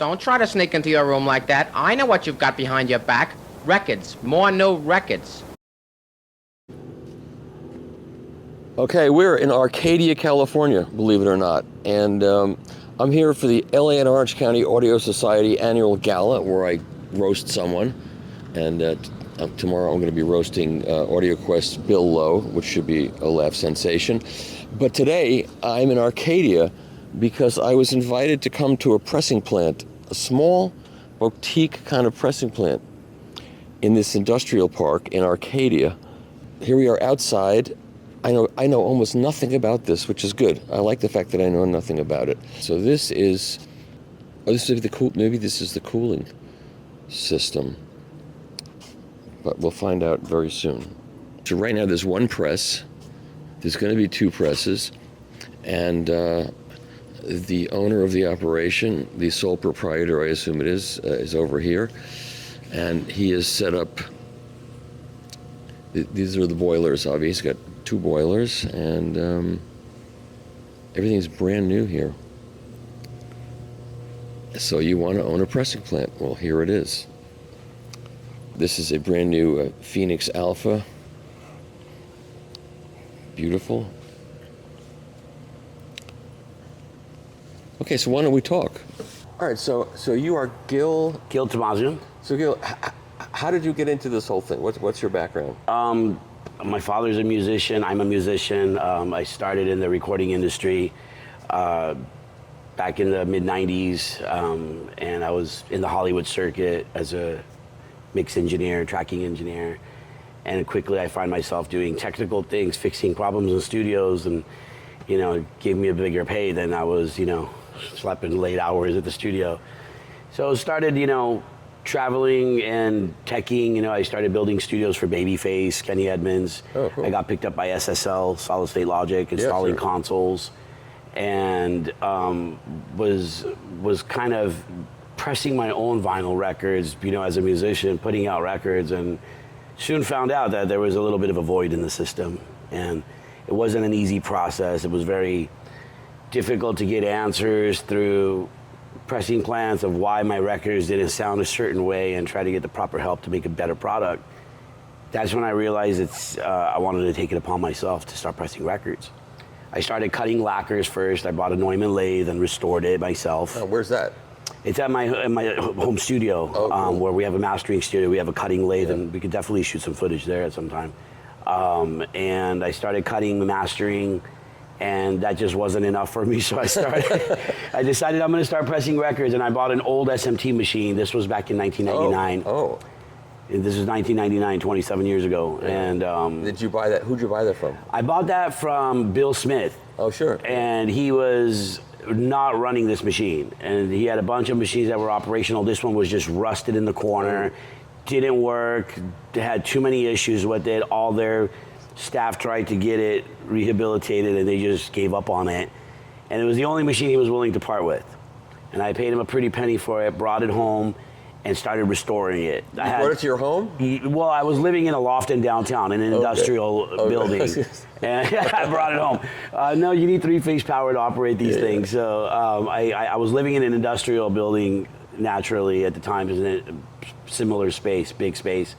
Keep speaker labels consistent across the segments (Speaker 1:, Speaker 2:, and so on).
Speaker 1: Don't try to sneak into your room like that. I know what you've got behind your back. Records. More new records.
Speaker 2: Okay, we're in Arcadia, California, believe it or not. And I'm here for the LA and Orange County Audio Society annual gala where I roast someone. And tomorrow I'm going to be roasting AudioQuest Bill Lowe, which should be a laugh sensation. But today I'm in Arcadia because I was invited to come to a pressing plant, a small boutique kind of pressing plant in this industrial park in Arcadia. Here we are outside. I know almost nothing about this, which is good. I like the fact that I know nothing about it. So this is maybe this is the cooling system, but we'll find out very soon. So right now there's one press. There's going to be two presses, and the owner of the operation, the sole proprietor, I assume it is over here, and he has set up. These are the boilers. Obviously, he's got two boilers, and everything's brand new here. So you want to own a pressing plant? Well, here it is. This is a brand new Phoenix Alpha. Beautiful. Okay, so why don't we talk? All right, so you are Gil
Speaker 3: Tamazyan.
Speaker 2: So Gil, how did you get into this whole thing? What's your background?
Speaker 3: My father's a musician. I'm a musician. I started in the recording industry back in the mid-90s, and I was in the Hollywood circuit as a mix engineer, tracking engineer, and quickly I find myself doing technical things, fixing problems in studios, and it gave me a bigger pay than I was, sleeping late hours at the studio. So I started, traveling and teching. I started building studios for Babyface, Kenny Edmonds.
Speaker 2: Oh, cool.
Speaker 3: I got picked up by SSL, Solid State Logic, installing consoles, and was kind of pressing my own vinyl records, as a musician, putting out records, and soon found out that there was a little bit of a void in the system, and it wasn't an easy process. It was very difficult to get answers through pressing plans of why my records didn't sound a certain way and try to get the proper help to make a better product. That's when I realized I wanted to take it upon myself to start pressing records. I started cutting lacquers first. I bought a Neumann lathe and restored it myself.
Speaker 2: Where's that?
Speaker 3: It's at my home studio,
Speaker 2: cool.
Speaker 3: Where we have a mastering studio. We have a cutting lathe, and we could definitely shoot some footage there at some time. And I started cutting, mastering, and that just wasn't enough for me, so I decided I'm going to start pressing records, and I bought an old SMT machine. This was back in 1999.
Speaker 2: Oh.
Speaker 3: This is 1999, 27 years ago.
Speaker 2: Yeah.
Speaker 3: And
Speaker 2: did you buy that? Who'd you buy that from?
Speaker 3: I bought that from Bill Smith.
Speaker 2: Oh, sure.
Speaker 3: And he was not running this machine, and he had a bunch of machines that were operational. This one was just rusted in the corner, didn't work, they had too many issues with it. All their staff tried to get it rehabilitated, and they just gave up on it. And it was the only machine he was willing to part with. And I paid him a pretty penny for it, brought it home, and started restoring it.
Speaker 2: You brought it to your home?
Speaker 3: Well, I was living in a loft in downtown, in an industrial building. And I brought it home. No, you need three-phase power to operate these things. So I was living in an industrial building naturally at the time, in a similar space, big space.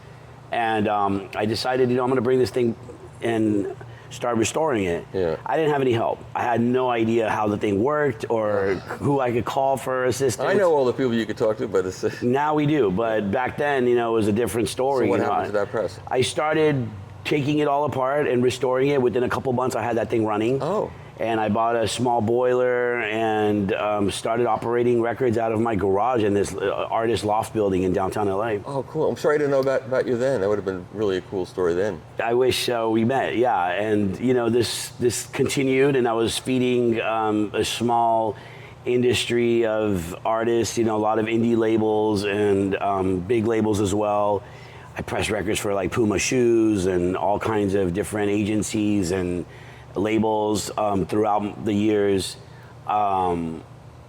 Speaker 3: And I decided, I'm going to bring this thing and start restoring it.
Speaker 2: Yeah.
Speaker 3: I didn't have any help. I had no idea how the thing worked or who I could call for assistance.
Speaker 2: I know all the people you could talk to, but
Speaker 3: now we do. But back then, it was a different story.
Speaker 2: So what happened to that press?
Speaker 3: I started taking it all apart and restoring it. Within a couple months, I had that thing running.
Speaker 2: Oh.
Speaker 3: And I bought a small boiler and started operating records out of my garage in this artist loft building in downtown LA.
Speaker 2: Oh, cool. I'm sorry I didn't know about you then. That would have been really a cool story then.
Speaker 3: I wish we met, yeah. And, this continued, and I was feeding a small industry of artists, a lot of indie labels and big labels as well. I pressed records for like Puma shoes and all kinds of different agencies and labels throughout the years.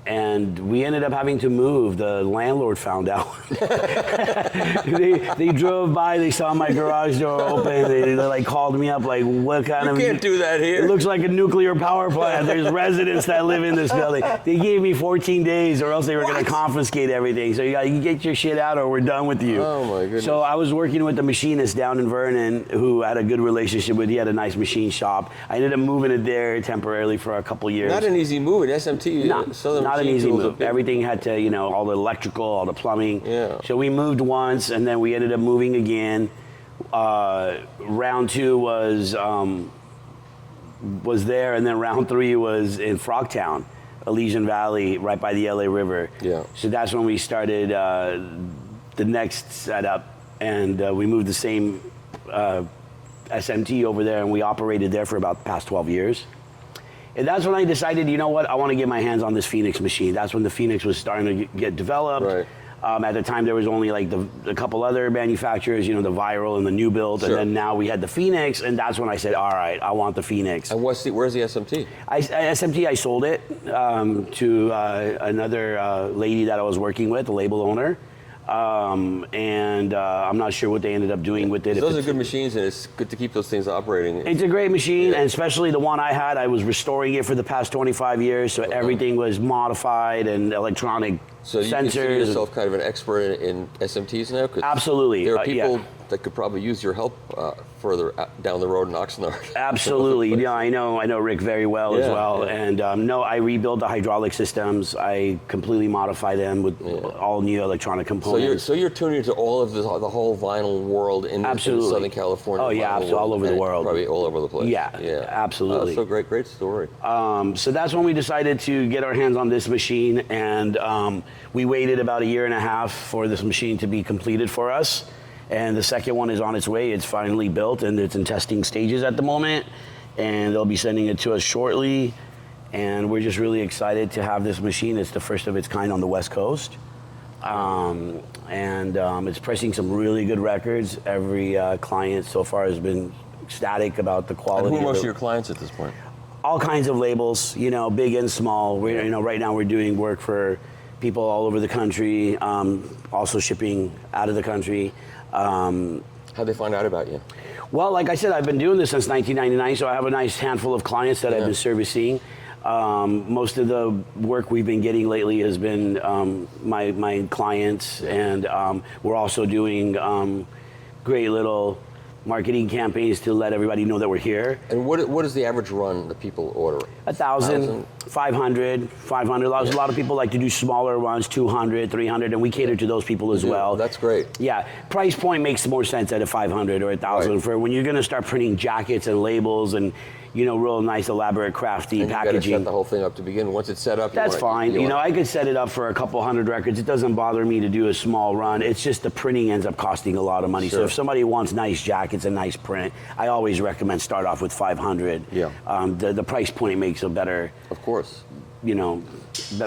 Speaker 3: and we ended up having to move. The landlord found out. they drove by, they saw my garage door open, they like called me up like, what kind of...
Speaker 2: You can't do that here.
Speaker 3: It looks like a nuclear power plant. There's residents that live in this building. They gave me 14 days or else they were going to confiscate everything. So you can get your shit out or we're done with you.
Speaker 2: Oh my goodness.
Speaker 3: So I was working with the machinist down in Vernon who had a good relationship with. He had a nice machine shop. I ended up moving it there temporarily for a couple years.
Speaker 2: Not an easy move. An SMT.
Speaker 3: Not an easy move. Everything had to, you know, all the electrical, all the plumbing.
Speaker 2: Yeah.
Speaker 3: So we moved once, and then we ended up moving again. Round 2 was there, and then round 3 was in Frogtown, Elysian Valley, right by the LA River.
Speaker 2: Yeah.
Speaker 3: So that's when we started the next setup, and we moved the same SMT over there, and we operated there for about the past 12 years. And that's when I decided, you know what, I want to get my hands on this Phoenix machine. That's when the Phoenix was starting to get developed.
Speaker 2: Right.
Speaker 3: At the time, there was only like a couple other manufacturers, you know, the Viral and the New Build,
Speaker 2: Sure.
Speaker 3: and then now we had the Phoenix, and that's when I said, all right, I want the Phoenix.
Speaker 2: And where's the SMT?
Speaker 3: SMT, I sold it to another lady that I was working with, the label owner. I'm not sure what they ended up doing with it.
Speaker 2: Those are good machines, and it's good to keep those things operating.
Speaker 3: It's a great machine, and especially the one I had, I was restoring it for the past 25 years, so everything was modified and electronic
Speaker 2: so you
Speaker 3: sensors.
Speaker 2: consider yourself kind of an expert in SMTs now? 'Cause
Speaker 3: Absolutely.
Speaker 2: there are people that could probably use your help further down the road in Oxnard.
Speaker 3: Absolutely. Yeah, I know Rick very well as well.
Speaker 2: Yeah.
Speaker 3: And no, I rebuilt the hydraulic systems. I completely modify them with all new electronic components.
Speaker 2: So you're tuning into all of the whole vinyl world in Southern California.
Speaker 3: Oh yeah, absolutely, all over the world.
Speaker 2: Probably all over the place.
Speaker 3: Yeah, absolutely.
Speaker 2: So great story.
Speaker 3: So that's when we decided to get our hands on this machine, and we waited about a year and a half for this machine to be completed for us. And the second one is on its way. It's finally built, and it's in testing stages at the moment. And they'll be sending it to us shortly. And we're just really excited to have this machine. It's the first of its kind on the West Coast. It's pressing some really good records. Every client so far has been ecstatic about the quality.
Speaker 2: And who are most of your clients at this point?
Speaker 3: All kinds of labels, you know, big and small. We're, you know, right now we're doing work for people all over the country, also shipping out of the country.
Speaker 2: How'd they find out about you?
Speaker 3: Well, like I said, I've been doing this since 1999, so I have a nice handful of clients that I've been servicing. Most of the work we've been getting lately has been my clients, and we're also doing great little marketing campaigns to let everybody know that we're here.
Speaker 2: And what is the average run that people order?
Speaker 3: 1,000, 500. A lot of people like to do smaller ones, 200, 300, and we cater to those people as well.
Speaker 2: That's great.
Speaker 3: Yeah, price point makes more sense at a 500 or 1,000
Speaker 2: Right.
Speaker 3: for when you're going to start printing jackets and labels and, you know, real nice, elaborate, crafty
Speaker 2: And
Speaker 3: packaging.
Speaker 2: you got to set the whole thing up to begin. Once it's set up,
Speaker 3: That's fine. You know, I could set it up for a couple hundred records. It doesn't bother me to do a small run. It's just the printing ends up costing a lot of money.
Speaker 2: Sure.
Speaker 3: So if somebody wants nice jackets and nice print, I always recommend start off with 500.
Speaker 2: Yeah.
Speaker 3: The price point makes a better,
Speaker 2: Of course.
Speaker 3: you know,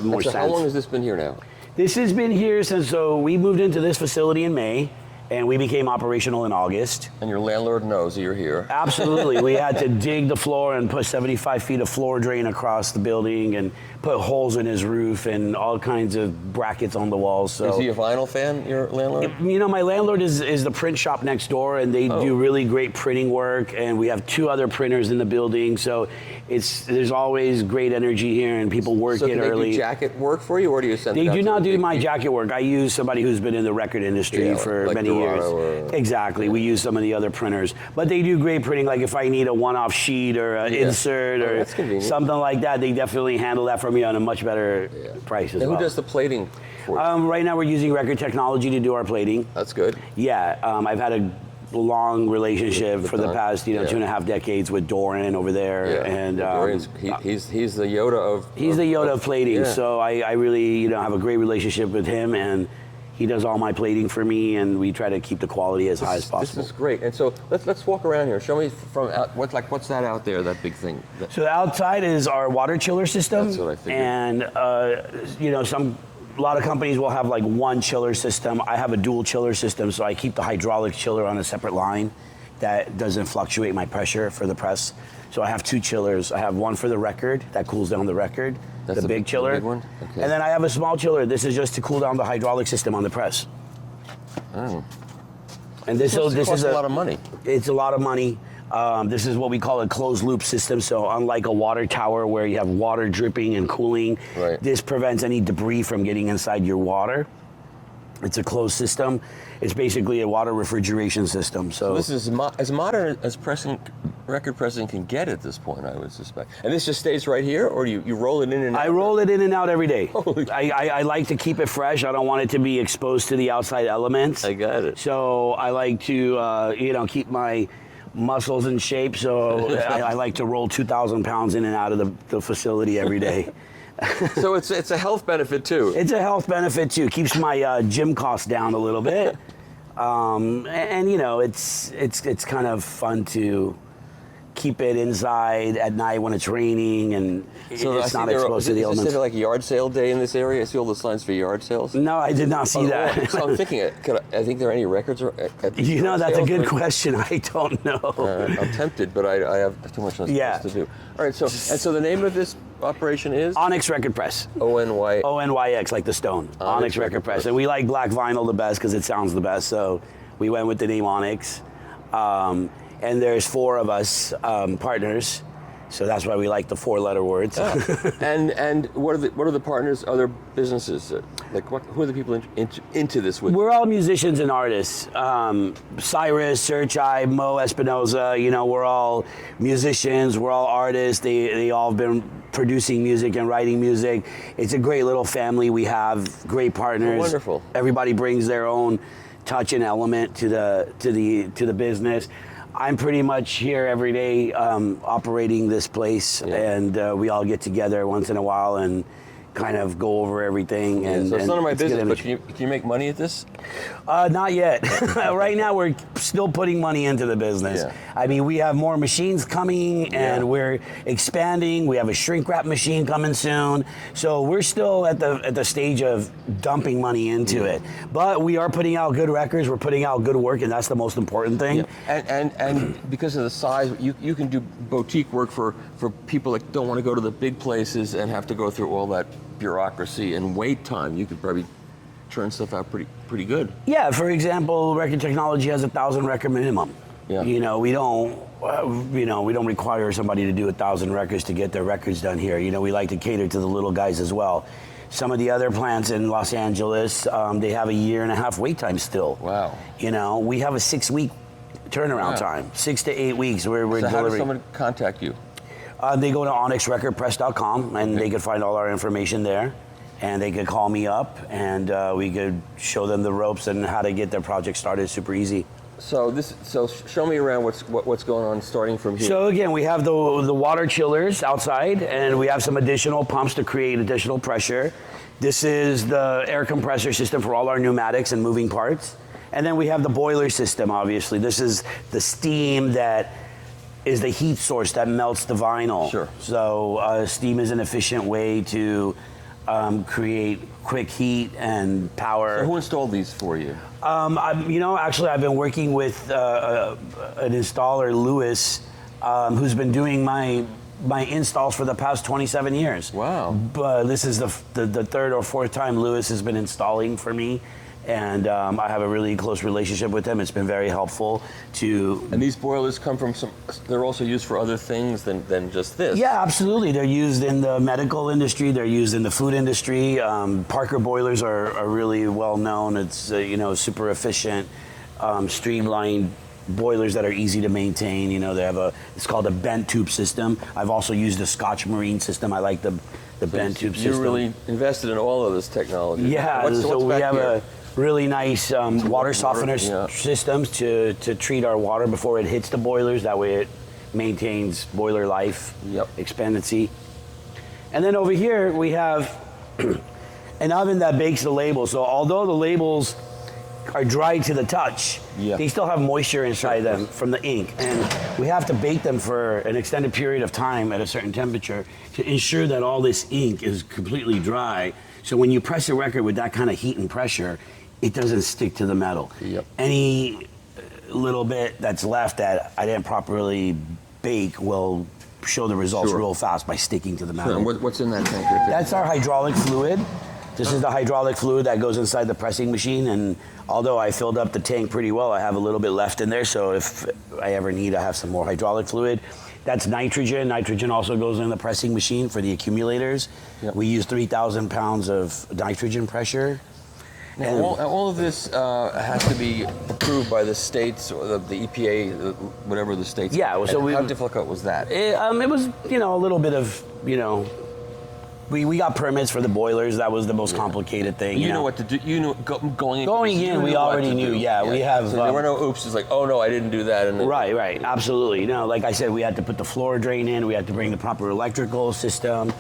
Speaker 3: more
Speaker 2: So
Speaker 3: sense.
Speaker 2: how long has this been here now?
Speaker 3: This has been here since, so we moved into this facility in May, and we became operational in August.
Speaker 2: And your landlord knows that you're here.
Speaker 3: Absolutely. We had to dig the floor and put 75 feet of floor drain across the building and put holes in his roof and all kinds of brackets on the walls. So,
Speaker 2: Is he a vinyl fan, your landlord?
Speaker 3: you know, my landlord is the print shop next door, and they do really great printing work, and we have 2 other printers in the building, so there's always great energy here, and people work
Speaker 2: So
Speaker 3: it
Speaker 2: can they
Speaker 3: early.
Speaker 2: do jacket work for you, or do you send it
Speaker 3: They
Speaker 2: out
Speaker 3: do
Speaker 2: to
Speaker 3: not
Speaker 2: the
Speaker 3: do
Speaker 2: big
Speaker 3: my
Speaker 2: people?
Speaker 3: jacket work. I use somebody who's been in the record industry for
Speaker 2: like
Speaker 3: many years.
Speaker 2: Dorado or-
Speaker 3: Exactly. We use some of the other printers. But they do great printing, like if I need a one-off sheet or an insert or
Speaker 2: that's convenient.
Speaker 3: something like that, they definitely handle that for me on a much better price as
Speaker 2: And
Speaker 3: well.
Speaker 2: who does the plating for you?
Speaker 3: Right now we're using record technology to do our plating.
Speaker 2: That's good.
Speaker 3: Yeah, I've had a long relationship for the
Speaker 2: Don.
Speaker 3: past 2.5 decades with Doran over there.
Speaker 2: Yeah.
Speaker 3: And
Speaker 2: Dorian's- he's the Yoda of...
Speaker 3: he's the Yoda of plating,
Speaker 2: yeah.
Speaker 3: so I really have a great relationship with him, and he does all my plating for me, and we try to keep the quality as high as possible.
Speaker 2: This is great. And so let's walk around here. Show me from out, what's that out there? That big thing.
Speaker 3: So the outside is our water chiller system.
Speaker 2: That's what I figured.
Speaker 3: And a lot of companies will have like one chiller system. I have a dual chiller system, so I keep the hydraulic chiller on a separate line. that doesn't fluctuate my pressure for the press. So I have 2 chillers. I have one for the record that cools down the record,
Speaker 2: That's
Speaker 3: the big chiller.
Speaker 2: The big one? Okay.
Speaker 3: And then I have a small chiller. This is just to cool down the hydraulic system on the press.
Speaker 2: Oh.
Speaker 3: And this
Speaker 2: Costs
Speaker 3: is
Speaker 2: a lot of money.
Speaker 3: It's a lot of money. This is what we call a closed loop system. So unlike a water tower where you have water dripping and cooling,
Speaker 2: Right.
Speaker 3: this prevents any debris from getting inside your water. It's a closed system. It's basically a water refrigeration system. So
Speaker 2: This is as modern as record pressing can get at this point, I would suspect. And this just stays right here, or you roll it in and out?
Speaker 3: I roll it in and out every day.
Speaker 2: Holy-
Speaker 3: I like to keep it fresh. I don't want it to be exposed to the outside elements.
Speaker 2: I got it.
Speaker 3: So I like to, keep my muscles in shape. So I like to roll 2,000 pounds in and out of the facility every day.
Speaker 2: So it's a health benefit too.
Speaker 3: It's a health benefit too. Keeps my gym costs down a little bit. And it's kind of fun to keep it inside at night when it's raining and
Speaker 2: So
Speaker 3: it's not exposed to the elements.
Speaker 2: Is it like a yard sale day in this area? I see all the signs for yard sales.
Speaker 3: No, I did not see that.
Speaker 2: So I'm thinking, I think there are any records at these yard
Speaker 3: That's a
Speaker 2: sales?
Speaker 3: good question. I don't know.
Speaker 2: I'm tempted, but I have too much else to do. All right, so the name of this operation is?
Speaker 3: Onyx Record Press.
Speaker 2: ONY.
Speaker 3: ONYX, like the stone. Onyx Record Press. And we like black vinyl the best because it sounds the best. So we went with the name Onyx. And there's 4 of us partners. So that's why we like the 4-letter words.
Speaker 2: And what are the partners? Other businesses? Who are the people into this with?
Speaker 3: We're all musicians and artists. Cyrus, Searchai, Mo Espinoza. We're all musicians. We're all artists. They all have been producing music and writing music. It's a great little family. We have great partners.
Speaker 2: Oh, wonderful.
Speaker 3: Everybody brings their own touch and element to the business. I'm pretty much here every day operating this place, and we all get together once in a while and kind of go over everything. And,
Speaker 2: so it's none of my
Speaker 3: it's good
Speaker 2: business, but
Speaker 3: energy.
Speaker 2: can you make money at this?
Speaker 3: Not yet. Right now, we're still putting money into the business.
Speaker 2: Yeah.
Speaker 3: I mean, we have more machines coming, and we're expanding. We have a shrink wrap machine coming soon. So we're still at the stage of dumping money into it. But we are putting out good records. We're putting out good work, and that's the most important thing.
Speaker 2: Yeah. And because of the size, you can do boutique work for people that don't want to go to the big places and have to go through all that bureaucracy and wait time. You could probably churn stuff out pretty good.
Speaker 3: Yeah, for example, Record Technology has 1,000 record minimum.
Speaker 2: Yeah.
Speaker 3: We don't require somebody to do 1,000 records to get their records done here. We like to cater to the little guys as well. Some of the other plants in Los Angeles, they have a 1.5 year wait time still.
Speaker 2: Wow.
Speaker 3: We have a 6-week turnaround time, 6 to 8 weeks. We're
Speaker 2: So
Speaker 3: delivering.
Speaker 2: how does someone contact you?
Speaker 3: They go to onyxrecordpress.com and they could find all our information there. And they could call me up and we could show them the ropes and how to get their project started super easy.
Speaker 2: So show me around what's going on starting from here.
Speaker 3: So again, we have the water chillers outside and we have some additional pumps to create additional pressure. This is the air compressor system for all our pneumatics and moving parts. And then we have the boiler system, obviously. This is the steam that is the heat source that melts the vinyl.
Speaker 2: Sure.
Speaker 3: So steam is an efficient way to create quick heat and power.
Speaker 2: So who installed these for you?
Speaker 3: Actually, I've been working with an installer, Lewis, who's been doing my installs for the past 27 years.
Speaker 2: Wow.
Speaker 3: But this is the 3rd or 4th time Lewis has been installing for me. And I have a really close relationship with him. It's been very helpful to...
Speaker 2: And these boilers come from they're also used for other things than just this.
Speaker 3: Yeah, absolutely. They're used in the medical industry. They're used in the food industry. Parker boilers are really well known. It's, super efficient, streamlined boilers that are easy to maintain. They have it's called a bent tube system. I've also used the Scotch Marine system. I like the bent tube system.
Speaker 2: You really invested in all of this technology.
Speaker 3: Yeah,
Speaker 2: what's
Speaker 3: we
Speaker 2: back
Speaker 3: have
Speaker 2: here?
Speaker 3: a really nice water softener systems to treat our water before it hits the boilers. That way it maintains boiler life, expectancy. And then over here we have an oven that bakes the labels. So although the labels are dry to the touch, they still have moisture inside them from the ink. And we have to bake them for an extended period of time at a certain temperature to ensure that all this ink is completely dry. So when you press a record with that kind of heat and pressure, it doesn't stick to the metal. Any little bit that's left that I didn't properly bake will show the results real fast by sticking to the metal.
Speaker 2: Sure. And what's in that tank right there?
Speaker 3: That's our hydraulic fluid. This is the hydraulic fluid that goes inside the pressing machine, and although I filled up the tank pretty well, I have a little bit left in there, so if I ever need, I have some more hydraulic fluid. That's nitrogen. Nitrogen also goes in the pressing machine for the accumulators.
Speaker 2: Yep.
Speaker 3: We use 3,000 pounds of nitrogen pressure.
Speaker 2: Now, all of this has to be approved by the states or the EPA, whatever the states.
Speaker 3: Yeah, so
Speaker 2: how difficult was that?
Speaker 3: It was, a little bit of, we got permits for the boilers. That was the most complicated thing.
Speaker 2: You know what to do. You know, going
Speaker 3: in, we already knew. Yeah, we have.
Speaker 2: So there were no oops. It's like, oh no, I didn't do that. And
Speaker 3: right, absolutely. Like I said, we had to put the floor drain in. We had to bring the proper electrical system.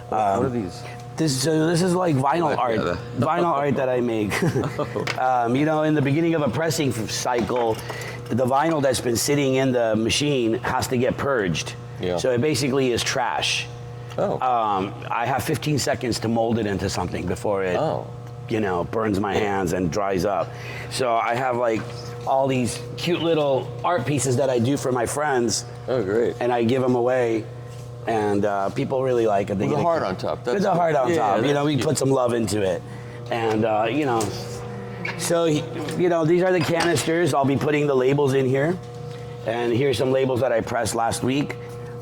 Speaker 2: What are these?
Speaker 3: This is like vinyl art, vinyl art that I make. In the beginning of a pressing cycle, the vinyl that's been sitting in the machine has to get purged.
Speaker 2: Yeah.
Speaker 3: So it basically is trash.
Speaker 2: Oh.
Speaker 3: I have 15 seconds to mold it into something before it, burns my hands and dries up. So I have like all these cute little art pieces that I do for my friends.
Speaker 2: Oh, great.
Speaker 3: And I give them away. And people really like it.
Speaker 2: With a heart on top.
Speaker 3: With a heart on top. We put some love into it. And, so, these are the canisters. I'll be putting the labels in here. And here's some labels that I pressed last week.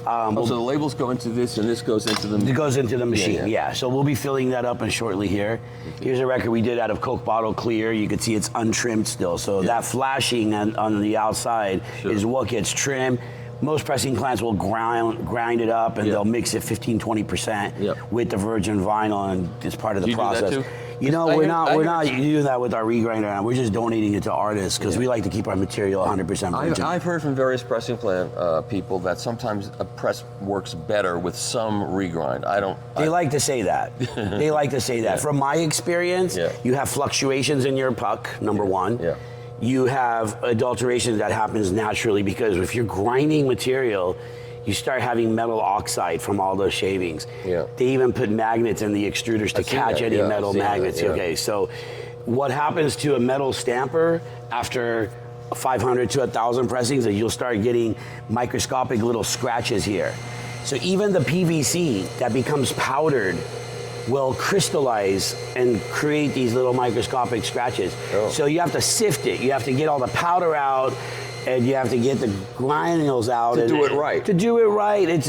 Speaker 2: So the labels go into this, and this goes into the...
Speaker 3: It goes into the machine, yeah. So we'll be filling that up shortly here. Here's a record we did out of Coke bottle clear. You can see it's untrimmed still. So that flashing on the outside is what gets trimmed. Most pressing plants will grind it up, and they'll mix it 15-20% with the virgin vinyl, and it's part of the process.
Speaker 2: Do that too?
Speaker 3: We're not doing that with our regrinder now. We're just donating it to artists because we like to keep our material 100% virgin.
Speaker 2: I've heard from various pressing plant people that sometimes a press works better with some regrind.
Speaker 3: They like to say that. They like to say that. From my experience, you have fluctuations in your puck, number one.
Speaker 2: Yeah.
Speaker 3: You have adulteration that happens naturally because if you're grinding material, you start having metal oxide from all those shavings.
Speaker 2: Yeah.
Speaker 3: They even put magnets in the extruders to catch any metal magnets. Okay, so what happens to a metal stamper after 500 to 1,000 pressings is you'll start getting microscopic little scratches here. So even the PVC that becomes powdered will crystallize and create these little microscopic scratches. Oh. So you have to sift it. You have to get all the powder out, and you have to get the granules out
Speaker 2: to do it right.
Speaker 3: To do it right, it's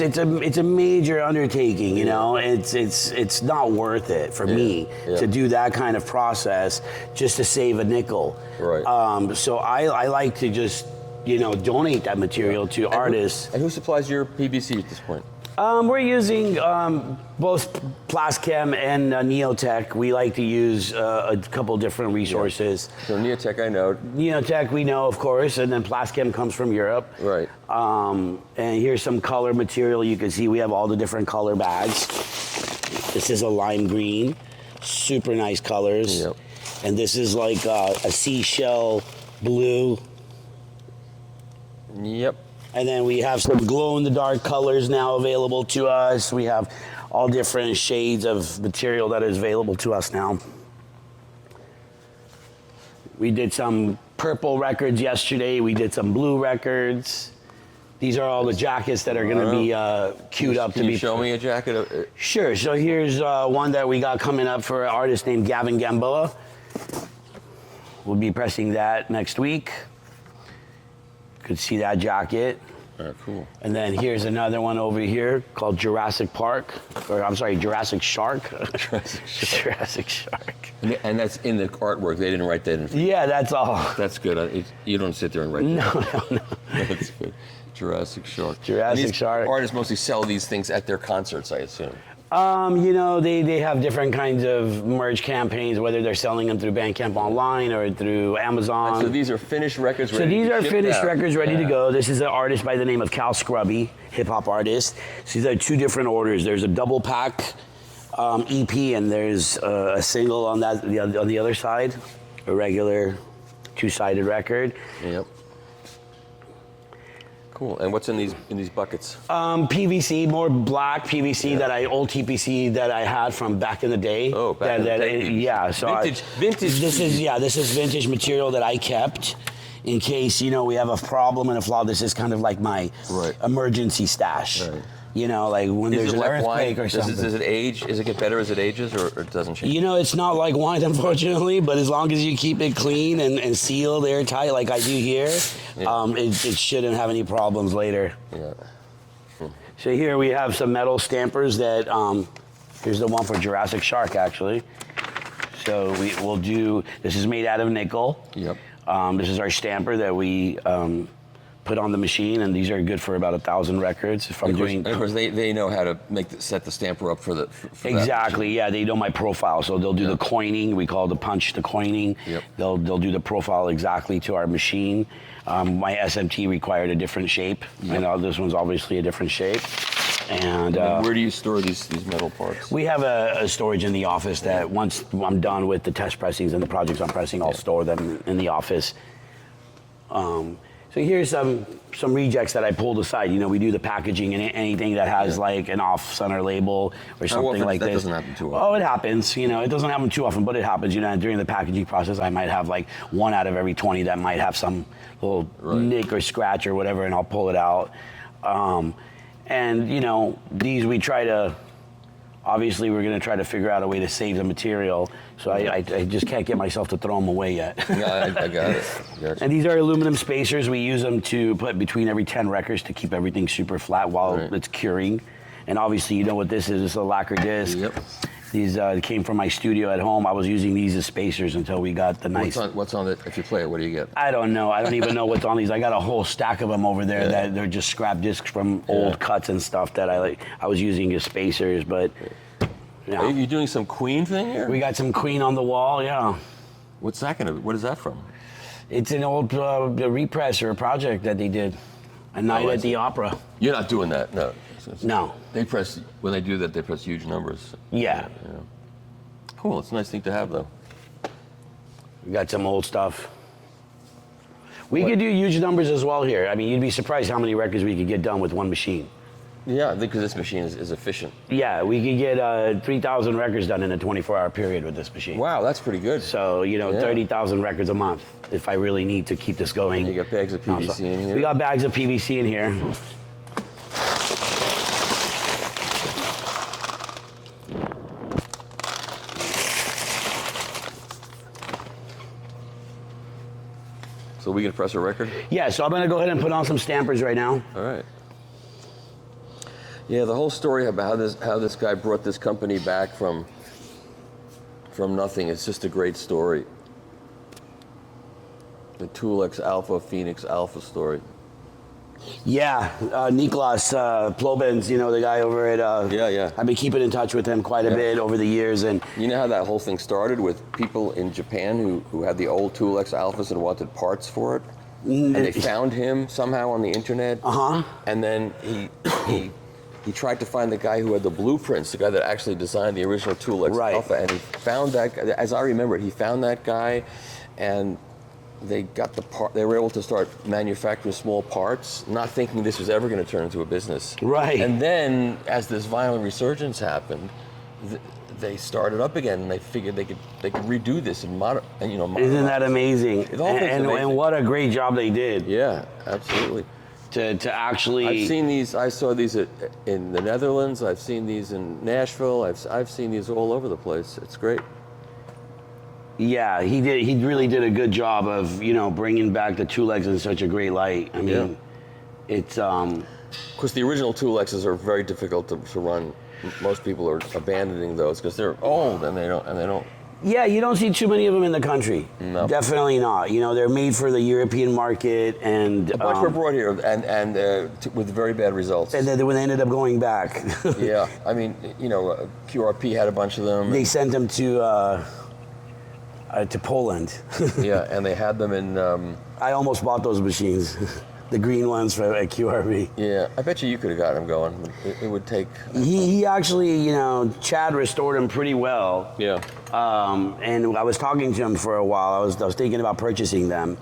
Speaker 3: a major undertaking. It's not worth it for me to do that kind of process just to save a nickel.
Speaker 2: Right.
Speaker 3: So I like to just donate that material to artists.
Speaker 2: And who supplies your PVC at this point?
Speaker 3: We're using both Plaschem and Neotech. We like to use a couple different resources.
Speaker 2: Yeah. So Neotech, I know.
Speaker 3: Neotech, we know, of course, and then Plaschem comes from Europe.
Speaker 2: Right.
Speaker 3: And here's some color material. You can see we have all the different color bags. This is a lime green, super nice colors.
Speaker 2: Yep.
Speaker 3: And this is like a seashell blue.
Speaker 2: Yep.
Speaker 3: And then we have some glow-in-the-dark colors now available to us. We have all different shades of material that is available to us now. We did some purple records yesterday. We did some blue records. These are all the jackets that are going to be queued up to be...
Speaker 2: Can you show me a jacket?
Speaker 3: Sure. So here's one that we got coming up for an artist named Gavin Gamboa. We'll be pressing that next week. Could see that jacket.
Speaker 2: Cool.
Speaker 3: And then here's another one over here called Jurassic Shark.
Speaker 2: Jurassic Shark.
Speaker 3: Jurassic Shark.
Speaker 2: And that's in the artwork. They didn't write that in.
Speaker 3: Yeah, that's all.
Speaker 2: That's good. You don't sit there and write that.
Speaker 3: No.
Speaker 2: That's good. Jurassic Shark.
Speaker 3: Jurassic Shark.
Speaker 2: Artists mostly sell these things at their concerts, I assume.
Speaker 3: They have different kinds of merch campaigns, whether they're selling them through Bandcamp Online or through Amazon.
Speaker 2: So these are finished records ready to
Speaker 3: So these are finished
Speaker 2: out.
Speaker 3: records ready to go. This is an artist by the name of Cal Scrubby, hip-hop artist. So these are two different orders. There's a double pack EP, and there's a single on the other side, a regular two-sided record.
Speaker 2: Yep. Cool. And what's in these buckets?
Speaker 3: PVC, more black PVC old TPC that I had from back in the day.
Speaker 2: Oh, back in the day.
Speaker 3: Yeah. So
Speaker 2: vintage.
Speaker 3: This is vintage material that I kept, in case, you know, we have a problem and a flaw. This is kind of like my emergency stash.
Speaker 2: Right.
Speaker 3: You know, like when there's an earthquake or something.
Speaker 2: Does it age? Does it get better as it ages, or it doesn't change?
Speaker 3: You know, it's not like wine, unfortunately, but as long as you keep it clean and sealed, airtight, like I do here, it shouldn't have any problems later.
Speaker 2: Yeah.
Speaker 3: So here we have some metal stampers that, here's the one for Jurassic Shark, actually. So we'll do, this is made out of nickel.
Speaker 2: Yep.
Speaker 3: This is our stamper that we put on the machine, and these are good for about 1,000 records. If I'm doing,
Speaker 2: of course, they know how to set the stamper up for
Speaker 3: exactly. Yeah, they know my profile, so they'll do the coining. We call the punch the coining.
Speaker 2: Yep.
Speaker 3: They'll do the profile exactly to our machine. My SMT required a different shape, and this one's obviously a different shape. And
Speaker 2: where do you store these metal parts?
Speaker 3: We have a storage in the office that once I'm done with the test pressings and the projects I'm pressing, I'll store them in the office. So here's some rejects that I pulled aside. You know, we do the packaging and anything that has like an off-center label or something like this.
Speaker 2: That doesn't happen too often.
Speaker 3: Oh, it happens. You know, it doesn't happen too often, but it happens. You know, during the packaging process, I might have like 1 out of every 20 that might have some little nick or scratch or whatever, and I'll pull it out. And you know, these we try to. Obviously, we're going to try to figure out a way to save the material, so I just can't get myself to throw them away yet.
Speaker 2: Yeah, I got it. Gotcha.
Speaker 3: And these are aluminum spacers. We use them to put between every 10 records to keep everything super flat while it's curing. And obviously, you know what this is. It's a lacquer disc.
Speaker 2: Yep.
Speaker 3: These came from my studio at home. I was using these as spacers until we got the nice...
Speaker 2: What's on it? If you play it, what do you get?
Speaker 3: I don't know. I don't even know what's on these. I got a whole stack of them over there that they're just scrap discs from old cuts and stuff that I was using as spacers, but... Yeah.
Speaker 2: Are you doing some Queen thing here?
Speaker 3: We got some Queen on the wall, yeah.
Speaker 2: What is that from?
Speaker 3: It's an old repress or a project that they did. A night at the opera.
Speaker 2: You're not doing that, no.
Speaker 3: No.
Speaker 2: When they do that, they press huge numbers.
Speaker 3: Yeah.
Speaker 2: Cool, it's a nice thing to have, though.
Speaker 3: We got some old stuff. We could do huge numbers as well here. I mean, you'd be surprised how many records we could get done with one machine.
Speaker 2: Yeah, because this machine is efficient.
Speaker 3: Yeah, we could get 3,000 records done in a 24-hour period with this machine.
Speaker 2: Wow, that's pretty good.
Speaker 3: So, you know, 30,000 records a month if I really need to keep this going.
Speaker 2: And you got bags of PVC in here?
Speaker 3: We got bags of PVC in here.
Speaker 2: So we can press a record?
Speaker 3: Yeah, so I'm going to go ahead and put on some stampers right now.
Speaker 2: All right. Yeah, the whole story about how this guy brought this company back from nothing is just a great story. The Tulex Alpha Phoenix Alpha story.
Speaker 3: Yeah, Niklas Plobens, you know, the guy over at... I've been keeping in touch with him quite a bit over the years. And
Speaker 2: you know how that whole thing started with people in Japan who had the old Tulex Alphas and wanted parts for it? And they found him somehow on the internet. And then he tried to find the guy who had the blueprints, the guy that actually designed the original Tulex Alpha, and he found that, as I remember it, he found that guy, and they got the part. They were able to start manufacturing small parts, not thinking this was ever going to turn into a business.
Speaker 3: Right.
Speaker 2: And then, as this violent resurgence happened, they started up again, and they figured they could redo this and modernize.
Speaker 3: Isn't that amazing? And what a great job they did.
Speaker 2: Yeah, absolutely.
Speaker 3: To actually...
Speaker 2: I've seen these. I saw these in the Netherlands. I've seen these in Nashville. I've seen these all over the place. It's great.
Speaker 3: Yeah, he did. He really did a good job of bringing back the Tulex in such a great light. I mean, it's of
Speaker 2: course the original Tulexes are very difficult to run. Most people are abandoning those because they're old and they don't.
Speaker 3: Yeah, you don't see too many of them in the country.
Speaker 2: No.
Speaker 3: Definitely not. They're made for the European market, and
Speaker 2: a bunch were brought here, and with very bad results.
Speaker 3: And then when they ended up going back.
Speaker 2: Yeah, I mean, QRP had a bunch of them.
Speaker 3: They sent them to Poland.
Speaker 2: Yeah, and they had them in.
Speaker 3: I almost bought those machines. The green ones for QRV.
Speaker 2: Yeah, I bet you could have got him going. It would take.
Speaker 3: He actually, Chad restored him pretty well.
Speaker 2: Yeah.
Speaker 3: And I was talking to him for a while. I was thinking about purchasing them,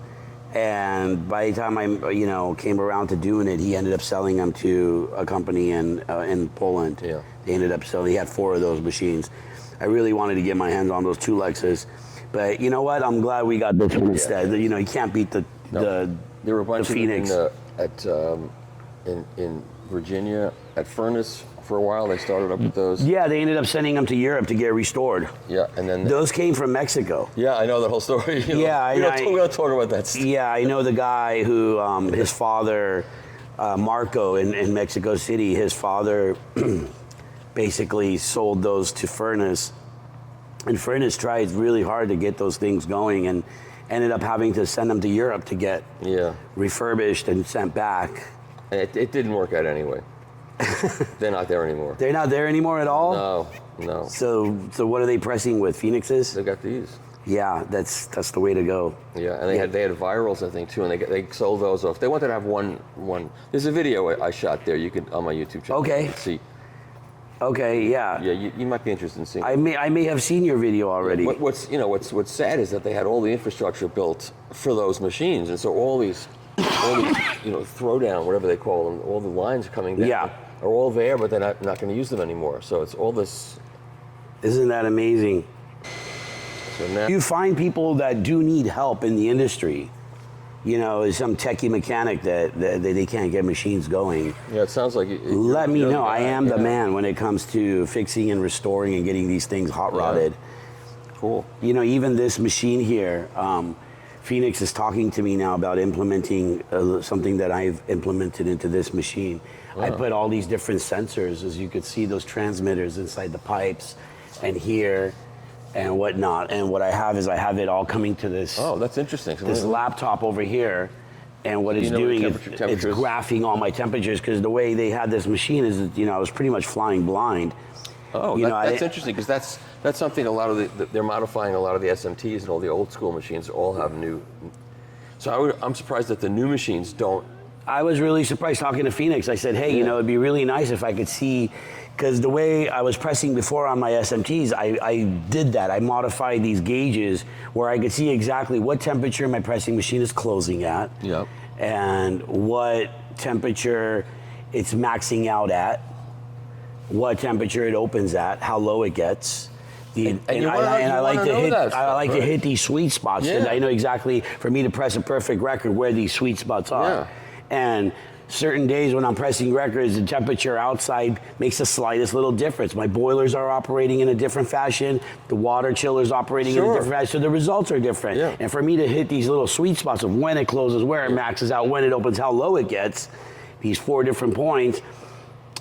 Speaker 3: and by the time I came around to doing it, he ended up selling them to a company in Poland.
Speaker 2: Yeah.
Speaker 3: They ended up selling. He had 4 of those machines. I really wanted to get my hands on those Tulexes, but you know what? I'm glad we got this one instead. You can't beat the
Speaker 2: There were a bunch of them
Speaker 3: Phoenix.
Speaker 2: in Virginia at Furnace for a while. They started up with those.
Speaker 3: Yeah, they ended up sending them to Europe to get restored.
Speaker 2: Yeah, and then
Speaker 3: Those came from Mexico.
Speaker 2: yeah, I know that whole story.
Speaker 3: Yeah,
Speaker 2: we don't talk about that stuff.
Speaker 3: Yeah, I know the guy who his father, Marco in Mexico City. His father basically sold those to Furnace, and Furnace tried really hard to get those things going, and ended up having to send them to Europe to get refurbished and sent back.
Speaker 2: It didn't work out anyway. They're not there anymore.
Speaker 3: They're not there anymore at all?
Speaker 2: No.
Speaker 3: So what are they pressing with, Phoenixes?
Speaker 2: They got these.
Speaker 3: Yeah, that's the way to go.
Speaker 2: Yeah, and they had virals, I think, too, and they sold those off. They wanted to have one. There's a video I shot there. You could on my YouTube channel.
Speaker 3: Okay.
Speaker 2: You can see.
Speaker 3: Okay, yeah.
Speaker 2: Yeah, you might be interested in seeing.
Speaker 3: I may have seen your video already.
Speaker 2: What's sad is that they had all the infrastructure built for those machines, and so all these throwdown, whatever they call them, all the lines coming down are all there, but they're not going to use them anymore. So it's all this.
Speaker 3: Isn't that amazing?
Speaker 2: So now
Speaker 3: You find people that do need help in the industry. Some techie mechanic that they can't get machines going.
Speaker 2: Yeah, it sounds like.
Speaker 3: Let me know. I am the man when it comes to fixing and restoring and getting these things hot rodded.
Speaker 2: Cool.
Speaker 3: Even this machine here, Phoenix is talking to me now about implementing something that I've implemented into this machine. I put all these different sensors, as you could see, those transmitters inside the pipes and here and whatnot. And what I have it all coming to this.
Speaker 2: Oh, that's interesting.
Speaker 3: This laptop over here. And what it's doing is it's graphing all my temperatures, because the way they had this machine is, I was pretty much flying blind.
Speaker 2: Oh, that's interesting, because that's something a lot of they're modifying a lot of the SMTs and all the old school machines all have new. So I'm surprised that the new machines don't.
Speaker 3: I was really surprised talking to Phoenix. I said, hey, it'd be really nice if I could see, because the way I was pressing before on my SMTs, I did that. I modified these gauges where I could see exactly what temperature my pressing machine is closing at.
Speaker 2: Yep.
Speaker 3: And what temperature it's maxing out at, what temperature it opens at, how low it gets. I like to hit these sweet spots.
Speaker 2: Yeah.
Speaker 3: I know exactly, for me to press a perfect record, where these sweet spots are.
Speaker 2: Yeah.
Speaker 3: And certain days when I'm pressing records, the temperature outside makes the slightest little difference. My boilers are operating in a different fashion. The water chiller's operating in a different fashion. So the results are different. Yeah. And for me to hit these little sweet spots of when it closes, where it maxes out, when it opens, how low it gets, these 4 different points,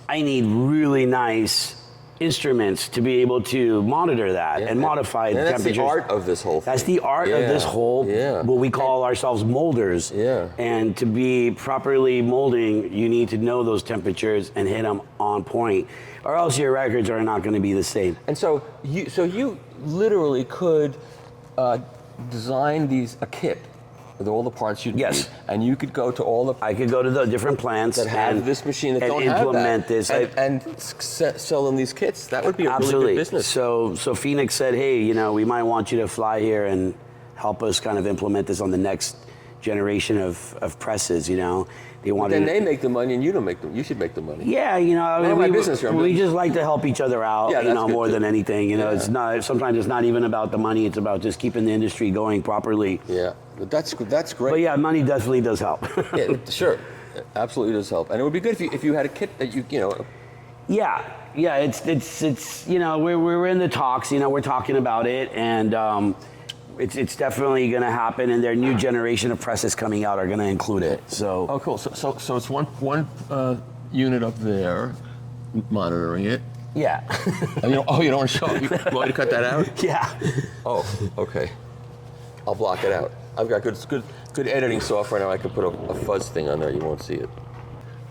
Speaker 3: I need really nice instruments to be able to monitor that and modify the temperatures.
Speaker 2: That's the art of this whole thing.
Speaker 3: That's the art of this whole, what we call ourselves molders.
Speaker 2: Yeah.
Speaker 3: And to be properly molding, you need to know those temperatures and hit them on point, or else your records are not going to be the same.
Speaker 2: And so you literally could design a kit with all the parts you need, and you could go to all the.
Speaker 3: I could go to the different plants
Speaker 2: that have this machine that don't have that,
Speaker 3: implement this
Speaker 2: and sell them these kits. That would be a really good business.
Speaker 3: So Phoenix said, hey, we might want you to fly here and help us kind of implement this on the next generation of presses. They wanted.
Speaker 2: Then they make the money, and you don't make them. You should make the money.
Speaker 3: Yeah, we just like to help each other out. More than anything. It's not. Sometimes it's not even about the money. It's about just keeping the industry going properly.
Speaker 2: Yeah, but that's great.
Speaker 3: But yeah, money definitely does help.
Speaker 2: Yeah, sure, absolutely does help. And it would be good if you had a kit that you.
Speaker 3: Yeah, it's we're in the talks. We're talking about it, and it's definitely going to happen. And their new generation of presses coming out are going to include it. So.
Speaker 2: Oh, cool. So it's one unit up there, monitoring it.
Speaker 3: Yeah.
Speaker 2: You don't want to show it? You want me to cut that out?
Speaker 3: Yeah.
Speaker 2: Oh, okay. I'll block it out. I've got good editing software now. I can put a fuzz thing on there. You won't see it.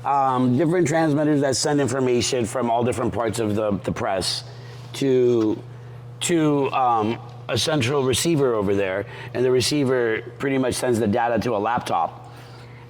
Speaker 3: Different transmitters that send information from all different parts of the press to a central receiver over there, and the receiver pretty much sends the data to a laptop,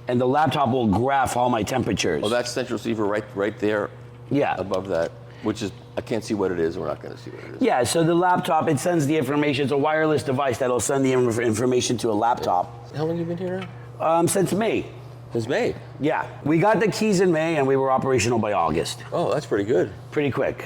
Speaker 3: and the laptop will graph all my temperatures.
Speaker 2: Oh, that's central receiver right there.
Speaker 3: Yeah.
Speaker 2: Above that, which is, I can't see what it is. We're not going to see what it is.
Speaker 3: Yeah, so the laptop, it sends the information. It's a wireless device that'll send the information to a laptop.
Speaker 2: How long have you been here now?
Speaker 3: Since May.
Speaker 2: Since May?
Speaker 3: Yeah, we got the keys in May, and we were operational by August.
Speaker 2: Oh, that's pretty good.
Speaker 3: Pretty quick.